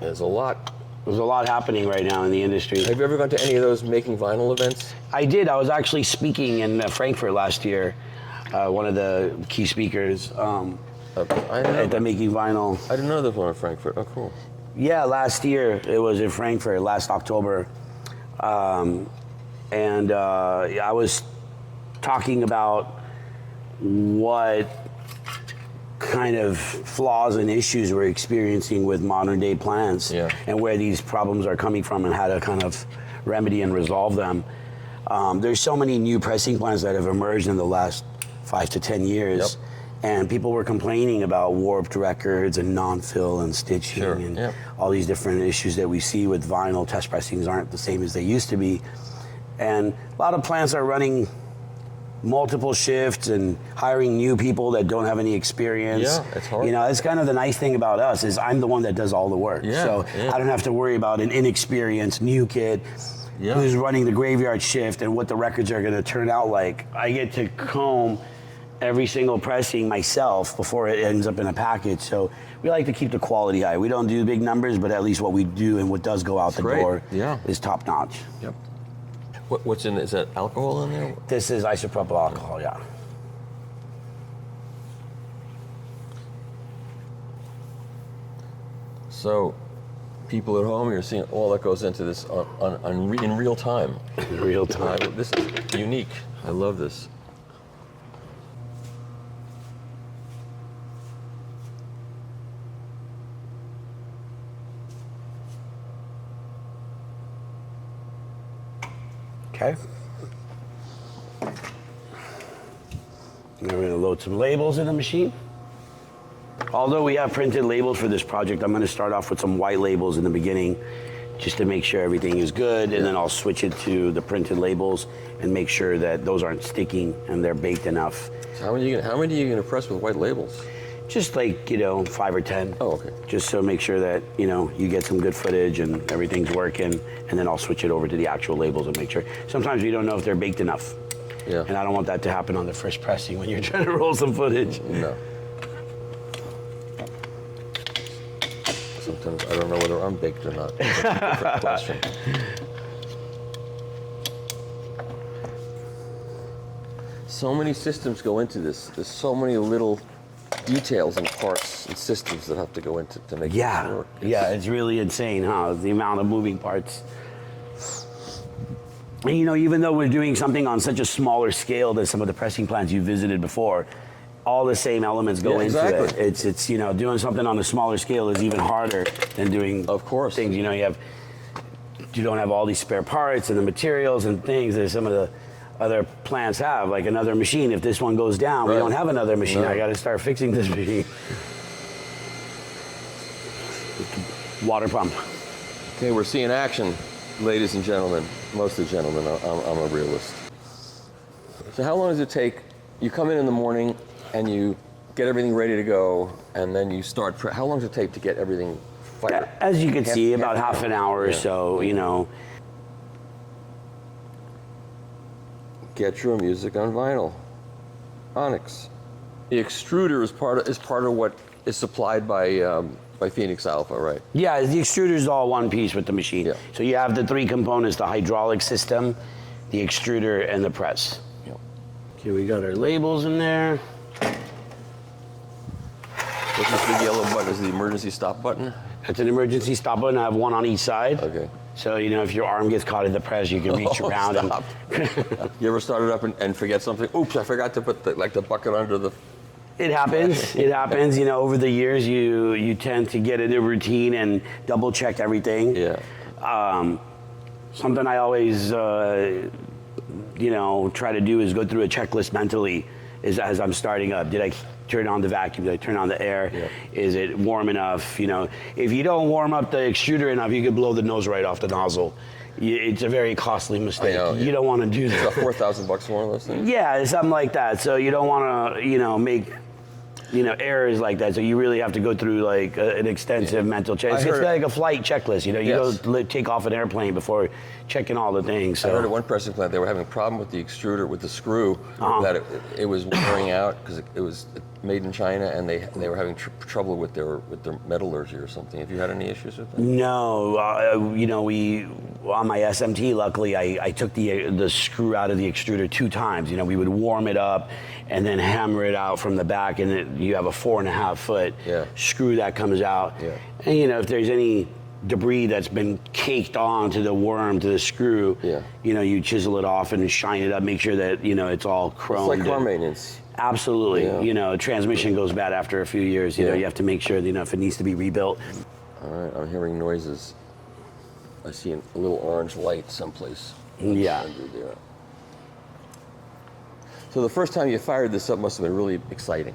Speaker 2: There's a lot.
Speaker 3: There's a lot happening right now in the industry.
Speaker 2: Have you ever gone to any of those making vinyl events?
Speaker 3: I did. I was actually speaking in Frankfurt last year. One of the key speakers at the Making Vinyl.
Speaker 2: I didn't know there was one in Frankfurt. Oh, cool.
Speaker 3: Yeah, last year it was in Frankfurt, last October. I was talking about what kind of flaws and issues we're experiencing with modern day plants, and where these problems are coming from and how to kind of remedy and resolve them. There's so many new pressing plants that have emerged in the last 5 to 10 years, and people were complaining about warped records and non-fill and stitching and all these different issues that we see with vinyl. Test pressings aren't the same as they used to be, and a lot of plants are running multiple shifts and hiring new people that don't have any experience.
Speaker 2: Yeah, it's hard.
Speaker 3: You know, that's kind of the nice thing about us is I'm the one that does all the work. I don't have to worry about an inexperienced new kid who's running the graveyard shift and what the records are going to turn out like. I get to comb every single pressing myself before it ends up in a package. So we like to keep the quality high. We don't do big numbers, but at least what we do and what does go out the door is top notch.
Speaker 2: Yep. What's in? Is that alcohol in there?
Speaker 3: This is isopropyl alcohol, yeah.
Speaker 2: So, people at home, you're seeing all that goes into this in real time.
Speaker 3: In real time.
Speaker 2: This is unique. I love this.
Speaker 3: Okay. We're going to load some labels in the machine. Although we have printed labels for this project, I'm going to start off with some white labels in the beginning just to make sure everything is good, and then I'll switch it to the printed labels and make sure that those aren't sticking and they're baked enough.
Speaker 2: So how many are you going to press with white labels?
Speaker 3: Just like, 5 or 10.
Speaker 2: Oh, okay.
Speaker 3: Just so make sure that, you get some good footage and everything's working, and then I'll switch it over to the actual labels and make sure. Sometimes we don't know if they're baked enough.
Speaker 2: Yeah.
Speaker 3: And I don't want that to happen on the first pressing when you're trying to roll some footage.
Speaker 2: No. Sometimes I don't know whether I'm baked or not. That's a different question. So many systems go into this. There's so many little details and parts and systems that have to go into to make this work.
Speaker 3: It's really insane, huh? The amount of moving parts. And, even though we're doing something on such a smaller scale than some of the pressing plants you visited before, all the same elements go into it. It's doing something on a smaller scale is even harder than doing things. You don't have all these spare parts and the materials and things that some of the other plants have, like another machine. If this one goes down, we don't have another machine. I got to start fixing this machine. Water pump.
Speaker 2: Okay, we're seeing action, ladies and gentlemen. Mostly gentlemen. I'm a realist. So how long does it take? You come in the morning and you get everything ready to go, and then you start. How long does it take to get everything fired?
Speaker 3: As you can see, about half an hour or so.
Speaker 2: Get your music on vinyl. Onyx. The extruder is part of what is supplied by Phoenix Alpha, right?
Speaker 3: Yeah, the extruder is all one piece with the machine.
Speaker 2: Yeah.
Speaker 3: So you have the 3 components: the hydraulic system, the extruder, and the press.
Speaker 2: Yep.
Speaker 3: Okay, we got our labels in there.
Speaker 2: What's this big yellow button? Is it the emergency stop button?
Speaker 3: It's an emergency stop button. I have one on each side.
Speaker 2: Okay.
Speaker 3: So, if your arm gets caught in the press, you can reach around.
Speaker 2: Stop. You ever start it up and forget something? Oops, I forgot to put the bucket under the...
Speaker 3: It happens. It happens. Over the years, you tend to get into a routine and double check everything.
Speaker 2: Yeah.
Speaker 3: Something I always, try to do is go through a checklist mentally as I'm starting up. Did I turn on the vacuum? Did I turn on the air?
Speaker 2: Yeah.
Speaker 3: Is it warm enough? If you don't warm up the extruder enough, you could blow the nose right off the nozzle. It's a very costly mistake. You don't want to do that.
Speaker 2: It's about $4,000 for one of those things?
Speaker 3: Yeah, something like that. So you don't want to, make errors like that. So you really have to go through like an extensive mental check. It's like a flight checklist. You go take off an airplane before checking all the things. So.
Speaker 2: I heard at one pressing plant they were having a problem with the extruder, with the screw, that it was wearing out because it was made in China, and they were having trouble with their metallurgy or something. Have you had any issues with that?
Speaker 3: No, we on my SMT. Luckily, I took the screw out of the extruder 2 times. We would warm it up and then hammer it out from the back, and you have a 4.5 foot screw that comes out. Yeah. And if there's any debris that's been caked onto the worm, to the screw, you chisel it off and shine it up, make sure that it's all chromed.
Speaker 2: It's like car maintenance.
Speaker 3: Absolutely. Transmission goes bad after a few years. You have to make sure if it needs to be rebuilt.
Speaker 2: All right, I'm hearing noises. I see a little orange light someplace.
Speaker 3: Yeah.
Speaker 2: Under there. So the first time you fired this up must have been really exciting.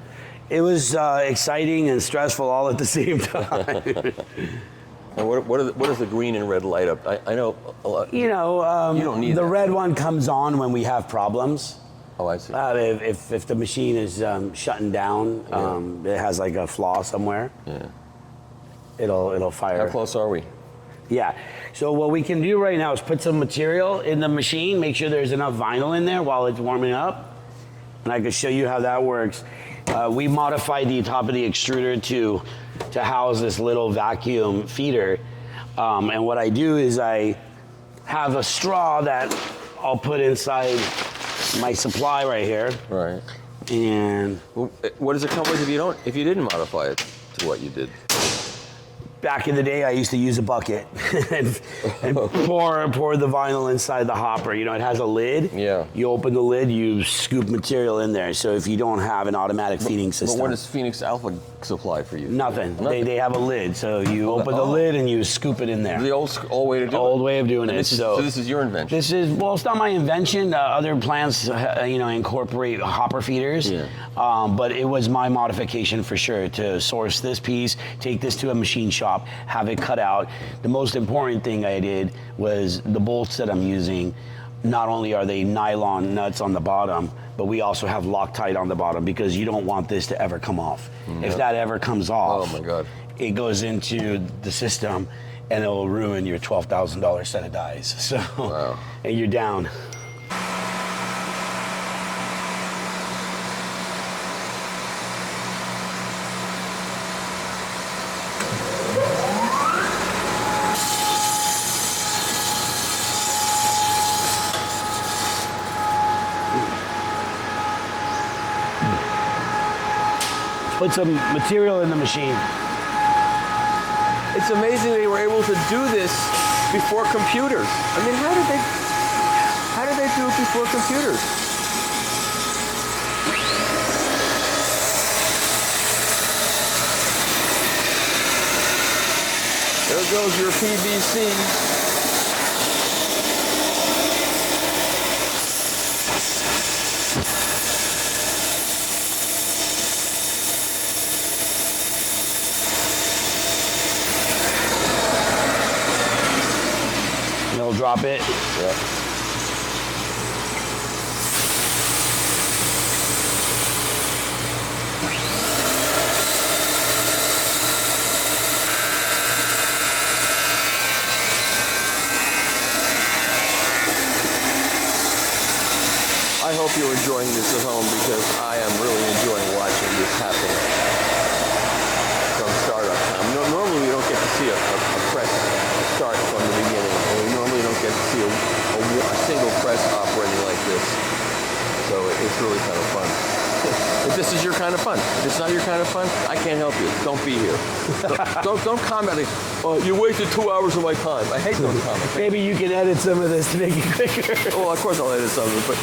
Speaker 3: It was exciting and stressful all at the same time.
Speaker 2: And what is the green and red light up? I know a lot.
Speaker 3: You don't need the red one comes on when we have problems.
Speaker 2: Oh, I see.
Speaker 3: If the machine is shutting down, it has like a flaw somewhere. Yeah. It'll fire.
Speaker 2: How close are we?
Speaker 3: Yeah. So what we can do right now is put some material in the machine, make sure there's enough vinyl in there while it's warming up. And I can show you how that works. We modified the top of the extruder to house this little vacuum feeder. And what I do is I have a straw that I'll put inside my supply right here.
Speaker 2: Right.
Speaker 3: And
Speaker 2: what does it come with if you didn't modify it to what you did?
Speaker 3: Back in the day, I used to use a bucket and pour the vinyl inside the hopper. It has a lid.
Speaker 2: Yeah.
Speaker 3: You open the lid, you scoop material in there. So if you don't have an automatic feeding system.
Speaker 2: But what does Phoenix Alpha supply for you?
Speaker 3: Nothing. They have a lid. So you open the lid and you scoop it in there.
Speaker 2: The old way to do it?
Speaker 3: Old way of doing it.
Speaker 2: So this is your invention?
Speaker 3: It's not my invention. Other plants, incorporate hopper feeders. Yeah. But it was my modification for sure to source this piece, take this to a machine shop, have it cut out. The most important thing I did was the bolts that I'm using. Not only are they nylon nuts on the bottom, but we also have Loctite on the bottom because you don't want this to ever come off. Mm-hmm. If that ever comes off,
Speaker 2: oh my God,
Speaker 3: it goes into the system and it will ruin your $12,000 set of dies. So, wow. And you're down. Put some material in the machine.
Speaker 2: It's amazing they were able to do this before computers. I mean, how did they do it before computers? There goes your PVC.
Speaker 3: Drop it.
Speaker 2: Yeah. I hope you're enjoying this at home because I am really enjoying watching this happen from startup time. Normally we don't get to see a press start from the beginning, and we normally don't get to see a single press operating like this. So it's really kind of fun. If this is your kind of fun, if it's not your kind of fun, I can't help you. Don't be here. Don't comment. Oh, you wasted 2 hours of my time. I hate those comments.
Speaker 3: Maybe you can edit some of this to make it quicker.
Speaker 2: Well, of course I'll edit some of it, but.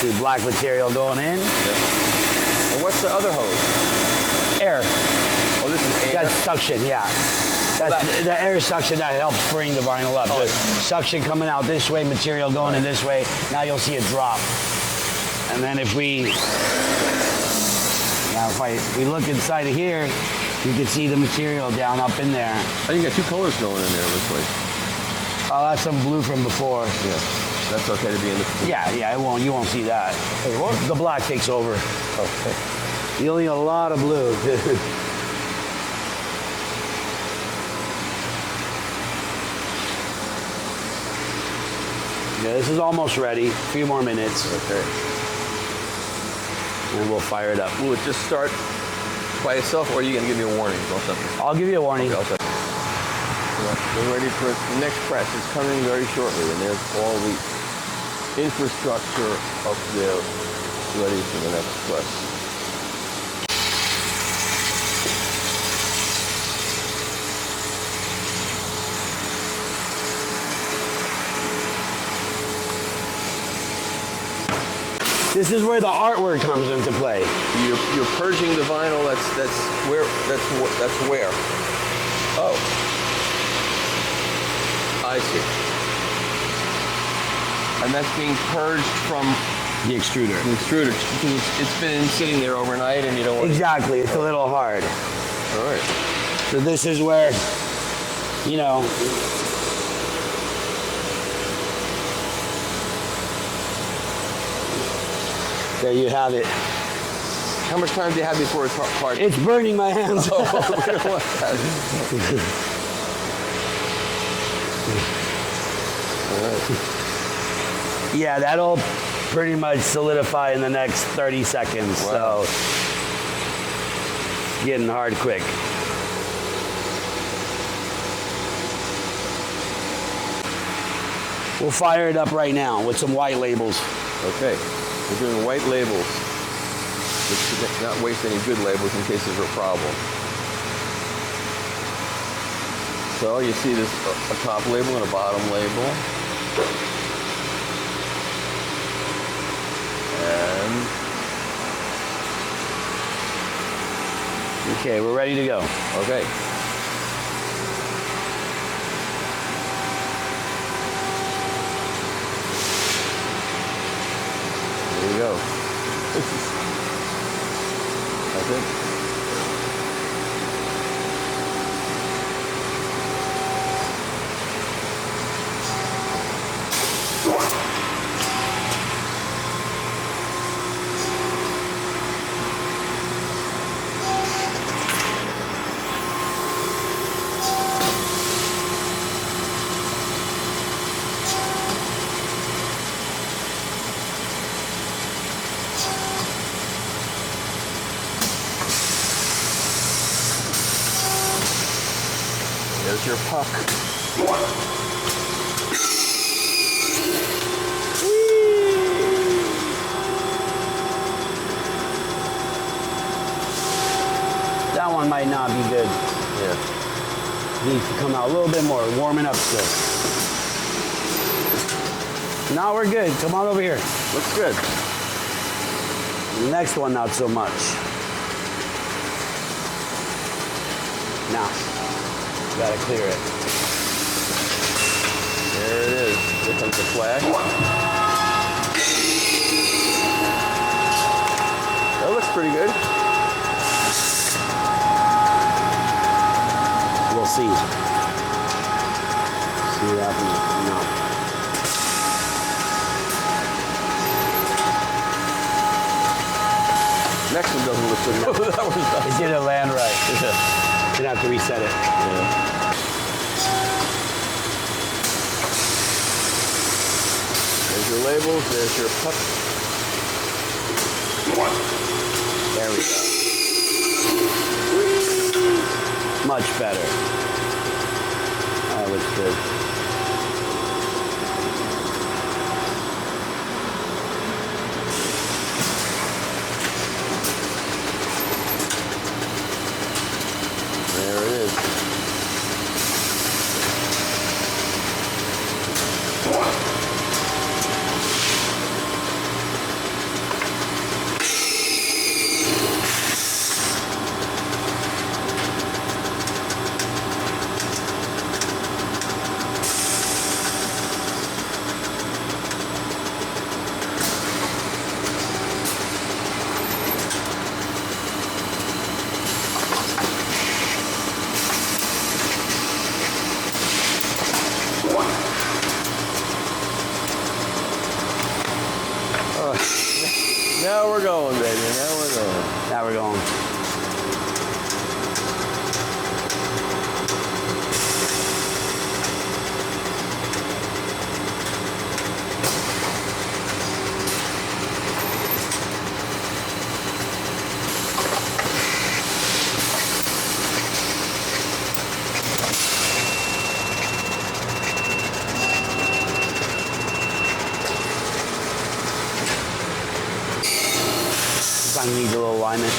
Speaker 3: The black material going in.
Speaker 2: Yep. And what's the other hose?
Speaker 3: Air.
Speaker 2: Oh, this is air?
Speaker 3: That's suction, yeah. That's the air suction that helps bring the vinyl up. Oh. So suction coming out this way, material going in this way. Now you'll see a drop. And then if we look inside of here, You can see the material down up in there.
Speaker 2: I think you got 2 colors going in there, looks like.
Speaker 3: Oh, that's some blue from before.
Speaker 2: Yeah, that's okay to be in the...
Speaker 3: Yeah, you won't see that. The black takes over.
Speaker 2: Okay.
Speaker 3: You'll need a lot of blue. Yeah, this is almost ready. A few more minutes.
Speaker 2: Okay.
Speaker 3: And we'll fire it up.
Speaker 2: Will it just start by itself, or are you going to give me a warning or something?
Speaker 3: I'll give you a warning.
Speaker 2: Okay, I'll set. We're ready for the next press. It's coming very shortly, and there's all the infrastructure up there ready for the next press.
Speaker 3: This is where the artwork comes into play.
Speaker 2: You're purging the vinyl. That's where. Oh, I see. And that's being purged from
Speaker 3: The extruder.
Speaker 2: the extruder because it's been sitting there overnight, and you don't want.
Speaker 3: Exactly. It's a little hard.
Speaker 2: All right.
Speaker 3: So this is where, you know, there you have it.
Speaker 2: How much time do you have before it's hard?
Speaker 3: It's burning my hands.
Speaker 2: We don't want that.
Speaker 3: Yeah, that'll pretty much solidify in the next 30 seconds.
Speaker 2: Wow.
Speaker 3: So it's getting hard quick. We'll fire it up right now with some white labels.
Speaker 2: Okay, we're doing white labels. Let's not waste any good labels in case there's a problem. So you see this a top label and a bottom label. And
Speaker 3: Okay, we're ready to go.
Speaker 2: okay. There you go. That's it. There's your puck.
Speaker 3: That one might not be good.
Speaker 2: Yeah.
Speaker 3: Needs to come out a little bit more, warming up still. Now we're good. Come on over here.
Speaker 2: Looks good.
Speaker 3: The next one, not so much. Now, gotta clear it.
Speaker 2: There it is. Here comes the flash. That looks pretty good.
Speaker 3: We'll see. See what happens. No.
Speaker 2: Next one doesn't look good. That one does.
Speaker 3: It didn't land right.
Speaker 2: Yeah.
Speaker 3: Gonna have to reset it.
Speaker 2: Yeah. There's your labels. There's your puck.
Speaker 3: There we go. Much better. That looks good.
Speaker 2: There it is. Now we're going, baby. Now we're going.
Speaker 3: Now we're going. Sometimes needs a little alignment.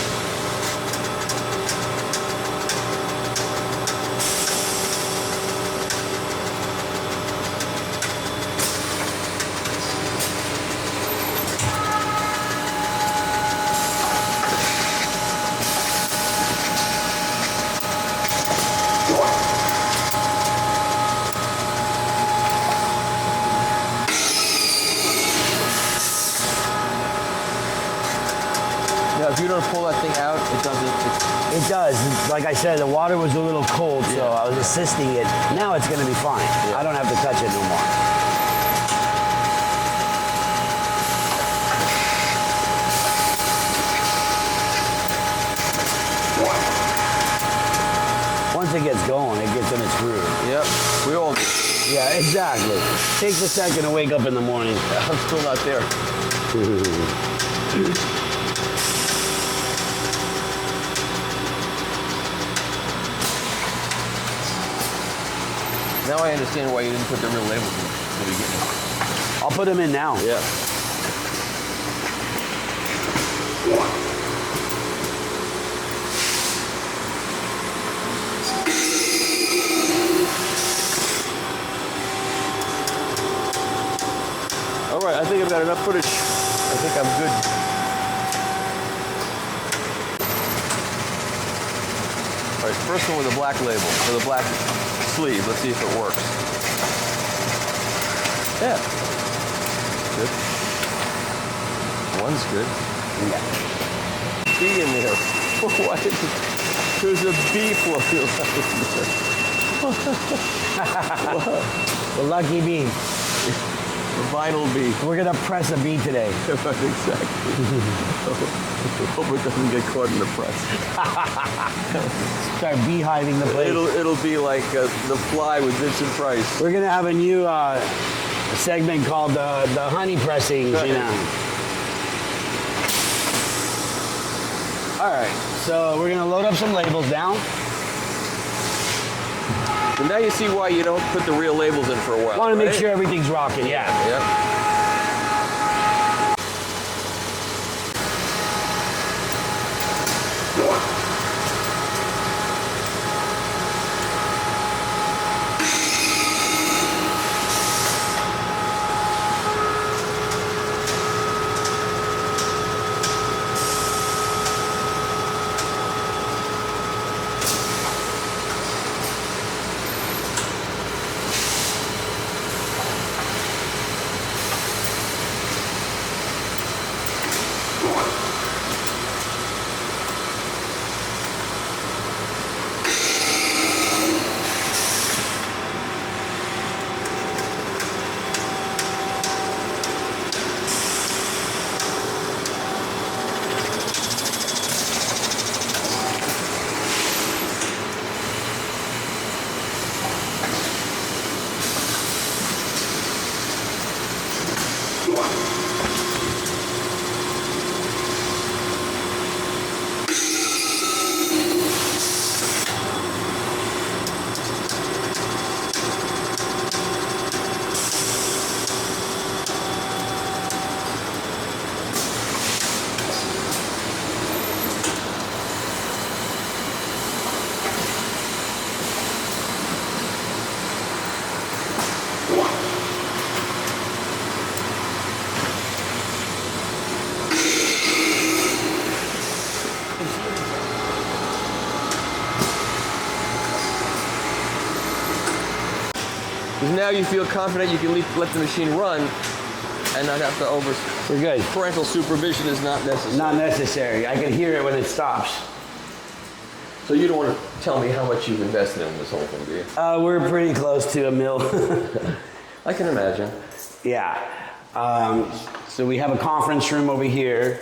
Speaker 2: Now, if you don't pull that thing out, it doesn't.
Speaker 3: It does. Like I said, the water was a little cold, so I was assisting it. Now it's going to be fine. I don't have to touch it no more. Once it gets going, it gets in its groove.
Speaker 2: Yep, we all do.
Speaker 3: Yeah, exactly. Takes a second to wake up in the morning.
Speaker 2: I'm still not there. Now I understand why you didn't put the real labels in the beginning.
Speaker 3: I'll put them in now.
Speaker 2: Yeah. All right, I think I've got enough footage. I think I'm good. All right, first one with a black label, with a black sleeve. Let's see if it works. Yeah. Good. One's good.
Speaker 3: Yeah.
Speaker 2: B in there. Why is it? There's a B floating around there.
Speaker 3: The lucky bee.
Speaker 2: The vinyl B.
Speaker 3: We're going to press a bee today.
Speaker 2: Exactly. Hope it doesn't get caught in the press.
Speaker 3: Start beehiving the place.
Speaker 2: It'll be like The Fly with Vincent Price.
Speaker 3: We're going to have a new segment called the honey pressings, you know. All right, so we're going to load up some labels down.
Speaker 2: So now you see why you don't put the real labels in for a while.
Speaker 3: Want to make
Speaker 2: right?
Speaker 3: sure everything's rocking, yeah.
Speaker 2: Yep. Because now you feel confident you can let the machine run and not have to
Speaker 3: We're good.
Speaker 2: Parental supervision is not necessary.
Speaker 3: Not necessary. I can hear it when it stops.
Speaker 2: So you don't want to tell me how much you've invested in this whole thing, do you?
Speaker 3: We're pretty close to $1 million.
Speaker 2: I can imagine.
Speaker 3: Yeah. So we have a conference room over here.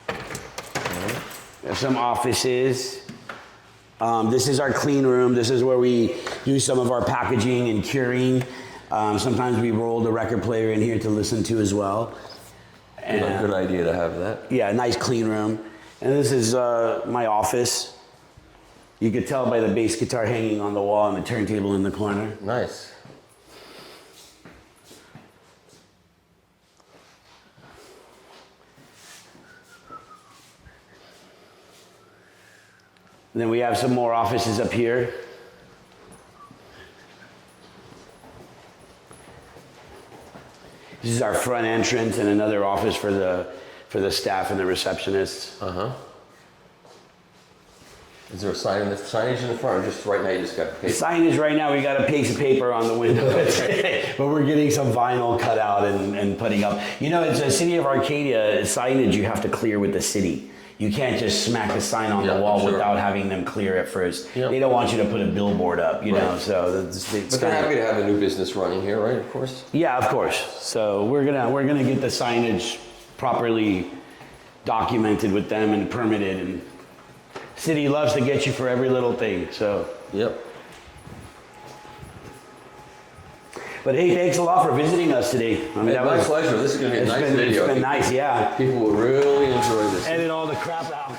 Speaker 3: We have some offices. This is our clean room. This is where we do some of our packaging and curing. Sometimes we roll the record player in here to listen to as well. And,
Speaker 2: Good idea to have that.
Speaker 3: yeah, nice clean room. And this is my office. You could tell by the bass guitar hanging on the wall and the turntable in the corner.
Speaker 2: Nice.
Speaker 3: And then we have some more offices up here. This is our front entrance and another office for the staff and the receptionists.
Speaker 2: Is there a signage in the front, or just right now you just got paper?
Speaker 3: Signage right now, we got a piece of paper on the window, but we're getting some vinyl cut out and putting up. You know, it's a city of Arcadia signage you have to clear with the city. You can't just smack a sign on the wall without having them clear it first. Yep. They don't want you to put a billboard up, you know. So
Speaker 2: but they're happy to have a new business running here, right? Of course.
Speaker 3: Yeah, of course. So we're gonna get the signage properly documented with them and permitted, and city loves to get you for every little thing. So.
Speaker 2: Yep.
Speaker 3: But hey, thanks a lot for visiting us today. I mean,
Speaker 2: My pleasure. This is going to be a nice video.
Speaker 3: It's been nice, yeah.
Speaker 2: People will really enjoy this.
Speaker 3: Edit all the crap out.